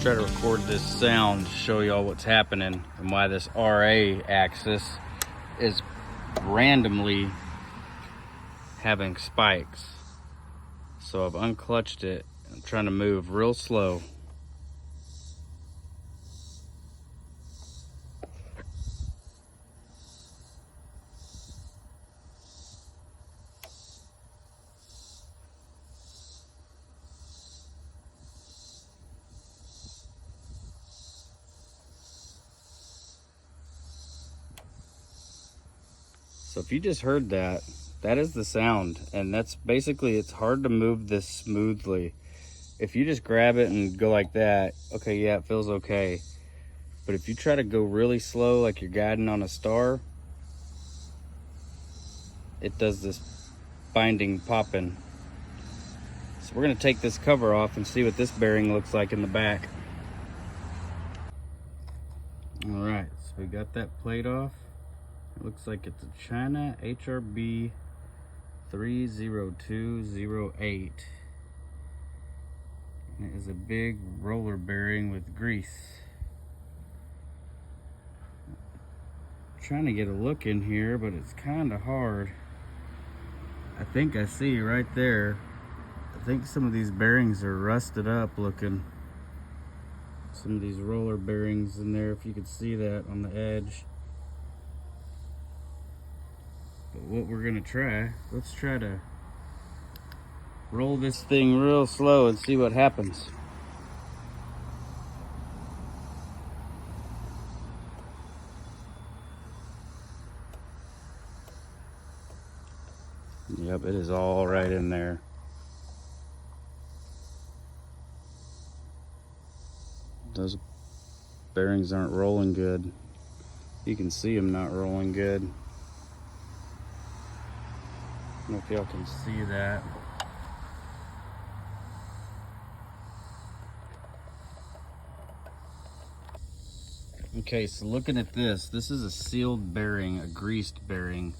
Try to record this sound to show y'all what's happening and why this RA axis is randomly having spikes. So I've unclutched it. I'm trying to move real slow. So if you just heard that, that is the sound, and that's basically, it's hard to move this smoothly. If you just grab it and go like that, okay, yeah, it feels okay. But if you try to go really slow, like you're guiding on a star, it does this binding popping. So we're gonna take this cover off and see what this bearing looks like in the back. All right, so we got that plate off. It looks like it's a China HRB 30208. And it is a big roller bearing with grease. I'm trying to get a look in here, but it's kind of hard. I think I see right there. I think some of these bearings are rusted up looking. Some of these roller bearings in there, if you could see that on the edge. But what we're gonna try, let's try to roll this thing real slow and see what happens. Yep, it is all right in there. Those bearings aren't rolling good. You can see them not rolling good. I don't know if y'all can see that. Okay, so looking at this is a sealed bearing, a greased bearing,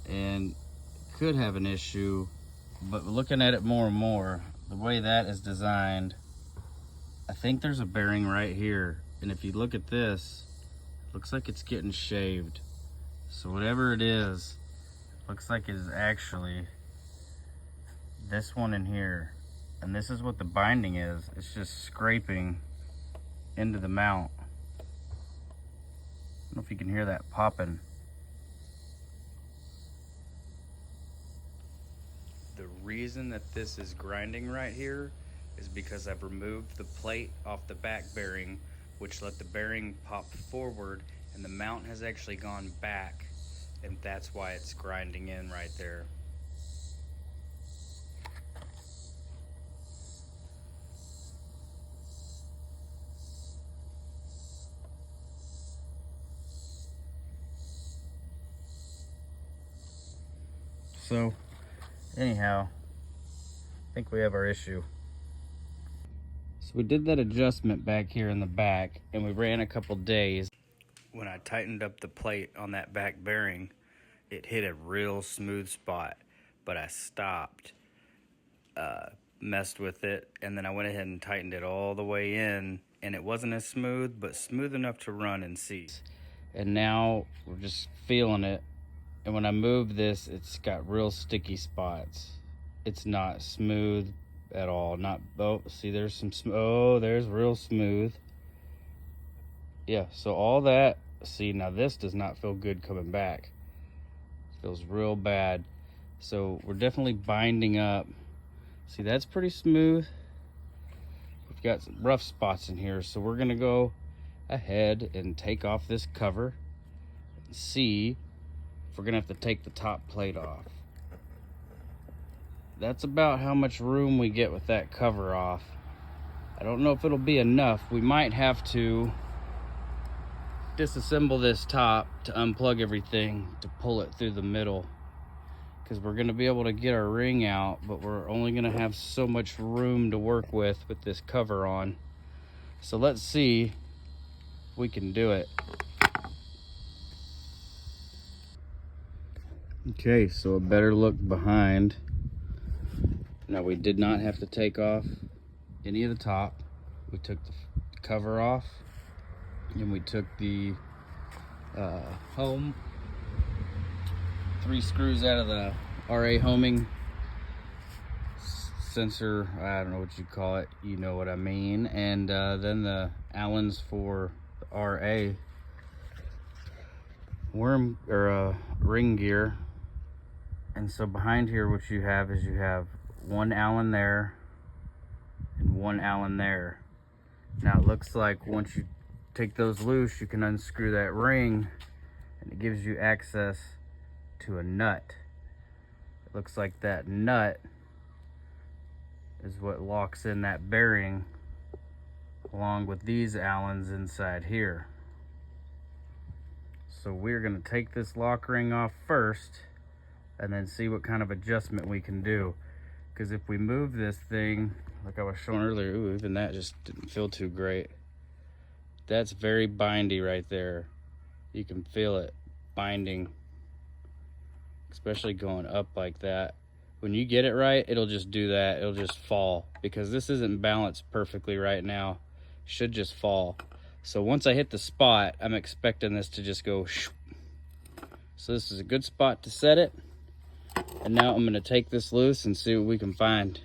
and could have an issue, but looking at it more and more, the way that is designed, I think there's a bearing right here, and if you look at this, it looks like it's getting shaved. So whatever it is, looks like it is actually this one in here, and this is what the binding is. It's just scraping into the mount. I don't know if you can hear that popping. The reason that this is grinding right here is because I've removed the plate off the back bearing, which let the bearing pop forward, and the mount has actually gone back, and that's why it's grinding in right there. So anyhow, I think we have our issue. So we did that adjustment back here in the back, and we ran a couple days. When I tightened up the plate on that back bearing, it hit a real smooth spot, but I stopped, messed with it, and then I went ahead and tightened it all the way in, and it wasn't as smooth, but smooth enough to run and see. And now we're just feeling it, and when I move this, it's got real sticky spots. It's not smooth at all. Not, oh, see, there's some, oh, there's real smooth. Yeah, so all that, see, now this does not feel good coming back. It feels real bad. So we're definitely binding up. See, that's pretty smooth. We've got some rough spots in here, so we're gonna go ahead and take off this cover and see if we're gonna have to take the top plate off. That's about how much room we get with that cover off. I don't know if it'll be enough. We might have to disassemble this top to unplug everything to pull it through the middle, because we're going to be able to get our ring out, but we're only going to have so much room to work with this cover on. So let's see if we can do it. Okay, so a better look behind. Now, we did not have to take off any of the top. We took the cover off, and we took the home 3 screws out of the RA homing sensor. I don't know what you call it, you know what I mean. And then the Allens for the RA worm or ring gear. And so behind here, what you have is you have 1 Allen there and 1 Allen there. Now it looks like once you take those loose, you can unscrew that ring and it gives you access to a nut. It looks like that nut is what locks in that bearing along with these Allens inside here. So we're going to take this lock ring off first and then see what kind of adjustment we can do. Because if we move this thing, like I was showing earlier, ooh, even that just didn't feel too great. That's very bindy right there. You can feel it binding, especially going up like that. When you get it right, it'll just do that. It'll just fall because this isn't balanced perfectly right now. It should just fall. So once I hit the spot, I'm expecting this to just go shoo. So this is a good spot to set it. And now I'm gonna take this loose and see what we can find.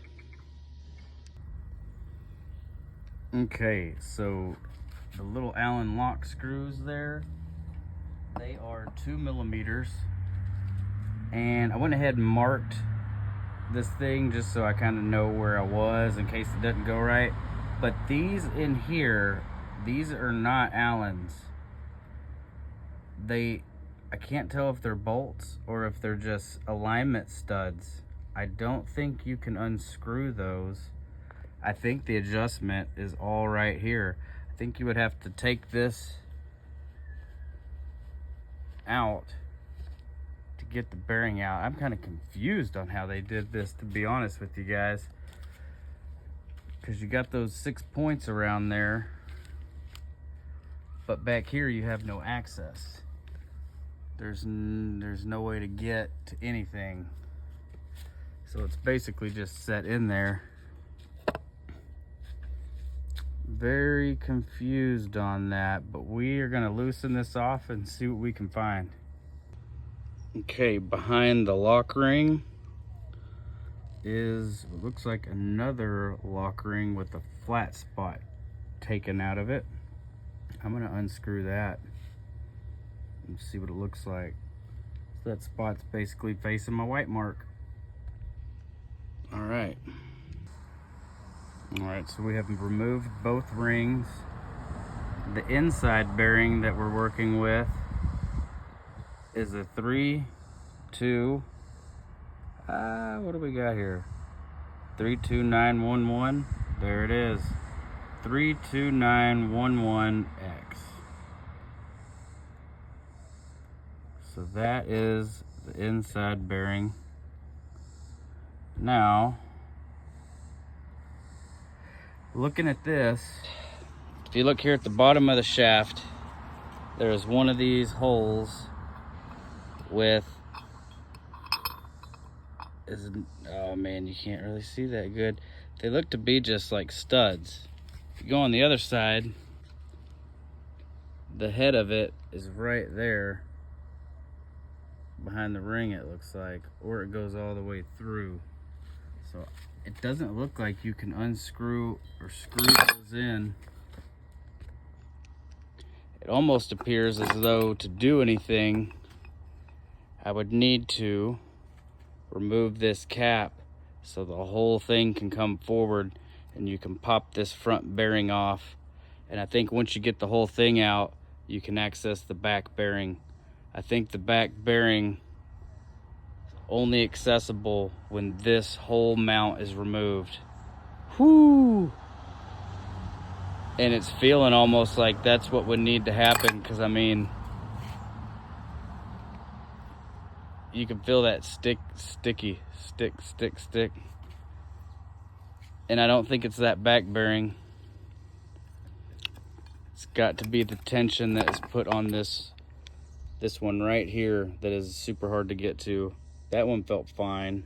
Okay, so the little Allen lock screws there, they are 2 millimeters. And I went ahead and marked this thing just so I kind of know where I was in case it doesn't go right. But these in here, these are not Allens. I can't tell if they're bolts or if they're just alignment studs. I don't think you can unscrew those. I think the adjustment is all right here. I think you would have to take this out to get the bearing out. I'm kind of confused on how they did this, to be honest with you guys, because you got those 6 points around there, but back here you have no access. There's no way to get to anything, so it's basically just set in there. Very confused on that, but we are going to loosen this off and see what we can find. Okay, behind the lock ring is what looks like another lock ring with a flat spot taken out of it. I'm going to unscrew that and see what it looks like. So that spot's basically facing my white mark. All right, so we have removed both rings. The inside bearing that we're working with is a 3, 2, what do we got here? 32911. There it is. 32911X. So that is the inside bearing. Now, looking at this, if you look here at the bottom of the shaft, there is one of these holes with, oh man, you can't really see that good. They look to be just like studs. If you go on the other side, the head of it is right there behind the ring, it looks like, or it goes all the way through. So it doesn't look like you can unscrew or screw those in. It almost appears as though to do anything, I would need to remove this cap so the whole thing can come forward and you can pop this front bearing off. And I think once you get the whole thing out, you can access the back bearing. I think the back bearing is only accessible when this whole mount is removed. Whoo! And it's feeling almost like that's what would need to happen, because I mean, you can feel that stick. And I don't think it's that back bearing. It's got to be the tension that is put on this one right here that is super hard to get to. That one felt fine.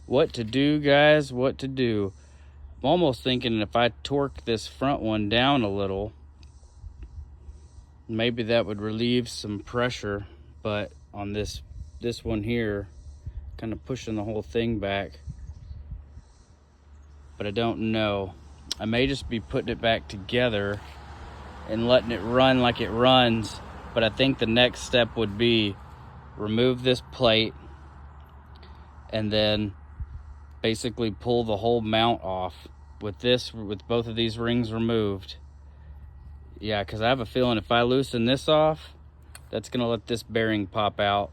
What to do, guys, what to do. I'm almost thinking if I torque this front one down a little, maybe that would relieve some pressure. But on this one here, kind of pushing the whole thing back. But I don't know. I may just be putting it back together and letting it run like it runs. But I think the next step would be remove this plate and then basically pull the whole mount off with both of these rings removed. Yeah, because I have a feeling if I loosen this off, that's gonna let this bearing pop out.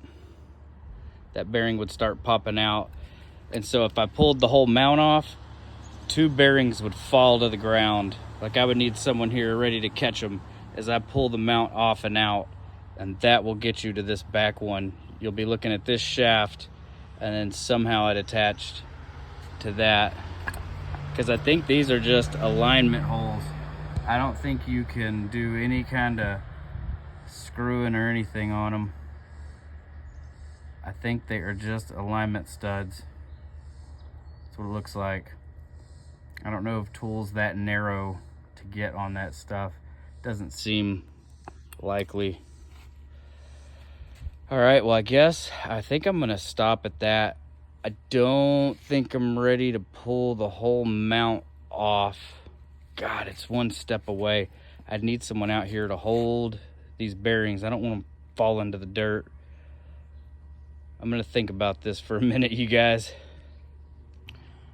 That bearing would start popping out. And so if I pulled the whole mount off, 2 bearings would fall to the ground. Like I would need someone here ready to catch them as I pull the mount off and out. And that will get you to this back one. You'll be looking at this shaft and then somehow it attached to that. Because I think these are just alignment holes. I don't think you can do any kind of screwing or anything on them. I think they are just alignment studs. That's what it looks like. I don't know if tools that narrow to get on that stuff. Doesn't seem likely. All right, well, I think I'm gonna stop at that. I don't think I'm ready to pull the whole mount off. God, it's one step away. I'd need someone out here to hold these bearings. I don't want them to fall into the dirt. I'm gonna think about this for a minute, you guys.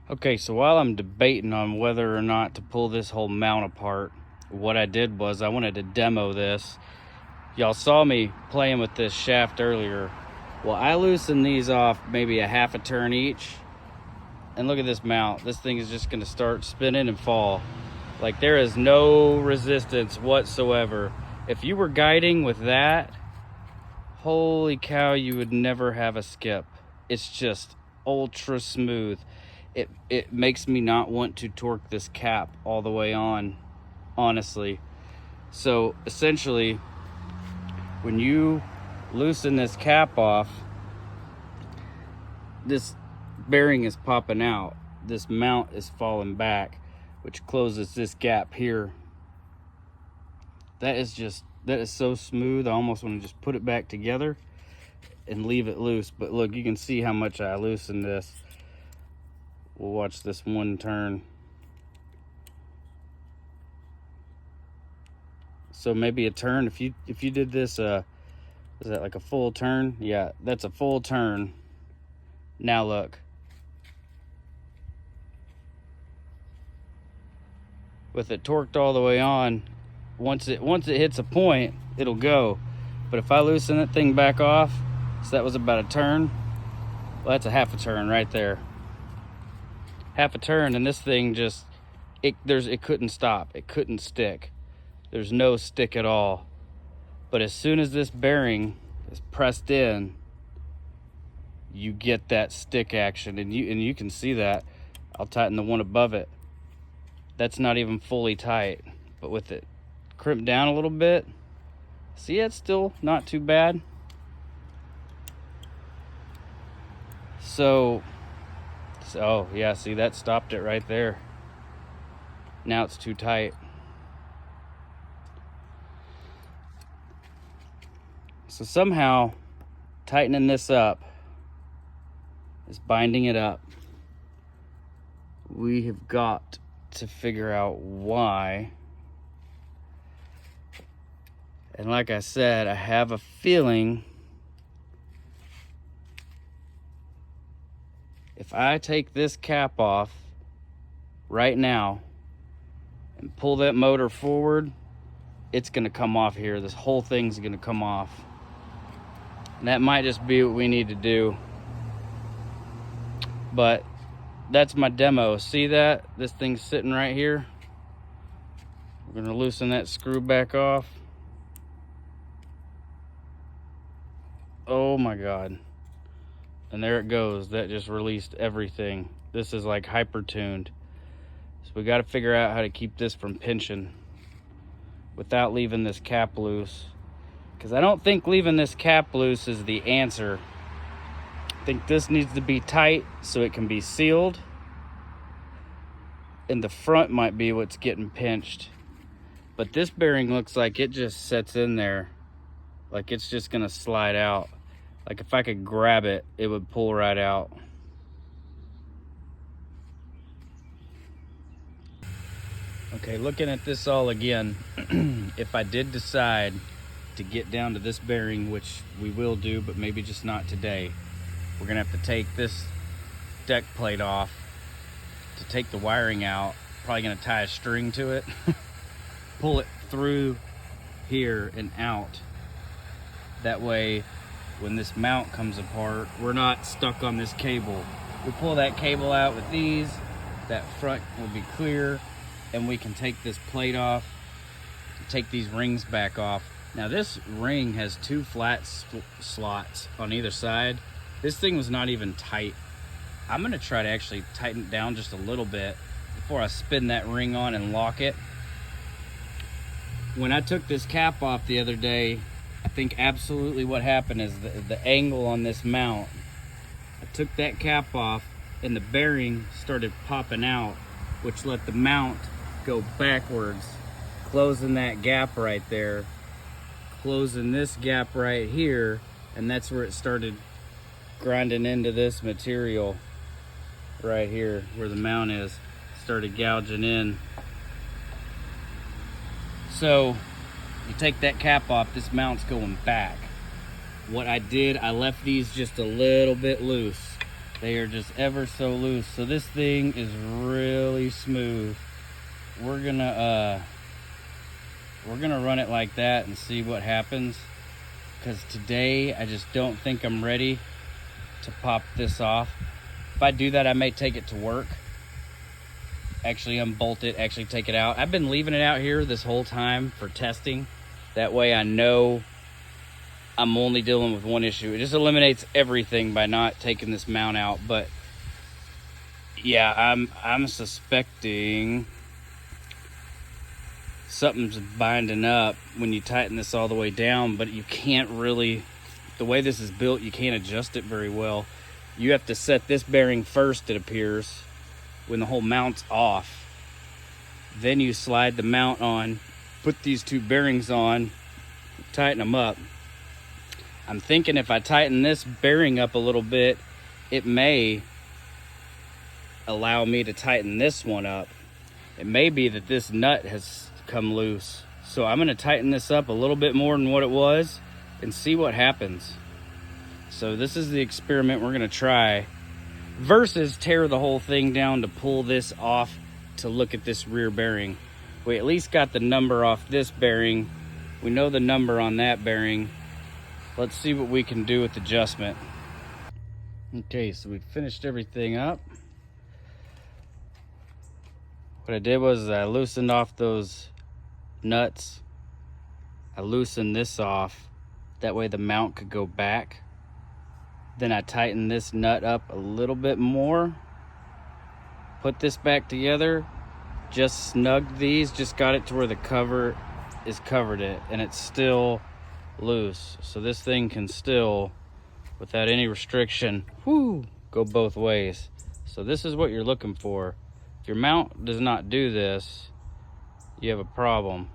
Okay, so while I'm debating on whether or not to pull this whole mount apart, what I did was I wanted to demo this. Y'all saw me playing with this shaft earlier. Well, I loosened these off maybe a half a turn each. And look at this mount. This thing is just gonna start spinning and fall. Like there is no resistance whatsoever. If you were guiding with that, holy cow, you would never have a skip. It's just ultra smooth. It makes me not want to torque this cap all the way on, honestly. So essentially, when you loosen this cap off, this bearing is popping out. This mount is falling back, which closes this gap here. That is so smooth. I almost want to just put it back together and leave it loose. But look, you can see how much I loosened this. We'll watch this one turn. So maybe a turn. If you did this, is that like a full turn? Yeah, that's a full turn. Now look. With it torqued all the way on, once it hits a point, it'll go. But if I loosen that thing back off, so that was about a turn, well, that's a half a turn right there. Half a turn, and this thing just, it couldn't stop. It couldn't stick. There's no stick at all. But as soon as this bearing is pressed in, you get that stick action, and you can see that. I'll tighten the one above it. That's not even fully tight, but with it crimped down a little bit, see, it's still not too bad. So yeah, see, that stopped it right there. Now it's too tight. So somehow tightening this up is binding it up. We have got to figure out why. And like I said, I have a feeling if I take this cap off right now and pull that motor forward, it's gonna come off here. This whole thing's gonna come off. And that might just be what we need to do. But that's my demo. See that? This thing's sitting right here. We're gonna loosen that screw back off. Oh my God. And there it goes. That just released everything. This is like hyper tuned. So we got to figure out how to keep this from pinching without leaving this cap loose. Because I don't think leaving this cap loose is the answer think this needs to be tight so it can be sealed. And the front might be what's getting pinched. But this bearing looks like it just sets in there. Like it's just gonna slide out. Like if I could grab it, it would pull right out. Okay, looking at this all again, if I did decide to get down to this bearing, which we will do, but maybe just not today, we're gonna have to take this deck plate off to take the wiring out. Probably gonna tie a string to it, pull it through here and out. That way, when this mount comes apart, we're not stuck on this cable. We pull that cable out with these, that front will be clear, and we can take this plate off, take these rings back off. Now this ring has 2 flat slots on either side. This thing was not even tight. I'm gonna try to actually tighten it down just a little bit before I spin that ring on and lock it. When I took this cap off the other day, I think absolutely what happened is the angle on this mount. I took that cap off and the bearing started popping out, which let the mount go backwards, closing that gap right there, closing this gap right here, and that's where it started grinding into this material right here where the mount is. Started gouging in. So you take that cap off, this mount's going back. What I did, I left these just a little bit loose. They are just ever so loose. So this thing is really smooth. We're gonna run it like that and see what happens. Because today I just don't think I'm ready to pop this off. If I do that, I may take it to work, actually unbolt it, actually take it out. I've been leaving it out here this whole time for testing. That way I know I'm only dealing with one issue. It just eliminates everything by not taking this mount out. But yeah, I'm suspecting something's binding up when you tighten this all the way down, but you can't really, the way this is built, you can't adjust it very well. You have to set this bearing first, it appears, when the whole mount's off. Then you slide the mount on, put these 2 bearings on, tighten them up. I'm thinking if I tighten this bearing up a little bit, it may allow me to tighten this one up. It may be that this nut has come loose. So I'm gonna tighten this up a little bit more than what it was and see what happens. So this is the experiment we're gonna try, versus tear the whole thing down to pull this off to look at this rear bearing. We at least got the number off this bearing. We know the number on that bearing. Let's see what we can do with adjustment. Okay, so we finished everything up. What I did was I loosened off those nuts. I loosened this off. That way the mount could go back. Then I tightened this nut up a little bit more. Put this back together. Just snugged these. Just got it to where the cover is covered it. And it's still loose. So this thing can still, without any restriction, go both ways. So this is what you're looking for. If your mount does not do this, you have a problem.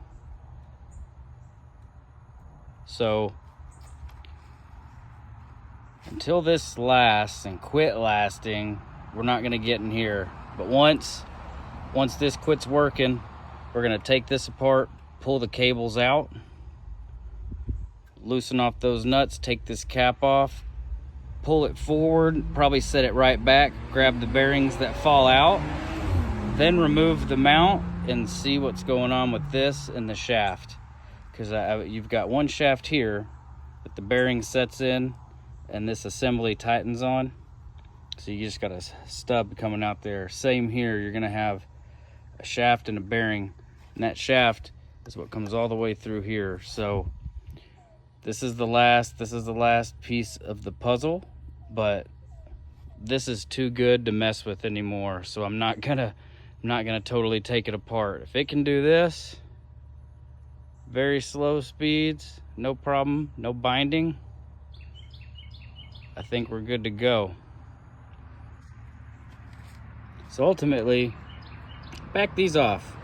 So until this lasts and quit lasting, we're not gonna get in here. But once this quits working, we're gonna take this apart, pull the cables out, loosen off those nuts, take this cap off, pull it forward, probably set it right back, grab the bearings that fall out, then remove the mount and see what's going on with this and the shaft. Because you've got one shaft here that the bearing sets in and this assembly tightens on. So you just got a stub coming out there. Same here, you're gonna have a shaft and a bearing, and that shaft is what comes all the way through here. So this is the last piece of the puzzle, but this is too good to mess with anymore. So I'm not gonna totally take it apart. If it can do this, very slow speeds, no problem, no binding, I think we're good to go. So ultimately, back these off.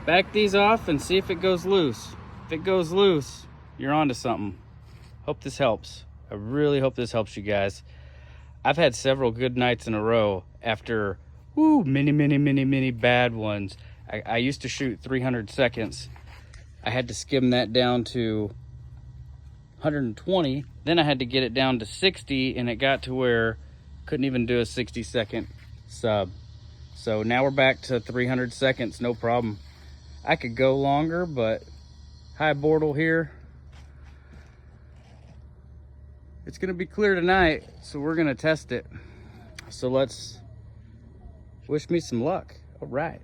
Back these off and see if it goes loose. If it goes loose, you're onto something. Hope this helps. I really hope this helps you guys. I've had several good nights in a row after many bad ones. I used to shoot 300 seconds. I had to skim that down to 120. Then I had to get it down to 60, and it got to where I couldn't even do a 60-second sub. So now we're back to 300 seconds, no problem. I could go longer, but high bortle here. It's gonna be clear tonight, so we're gonna test it. So let's wish me some luck. All right.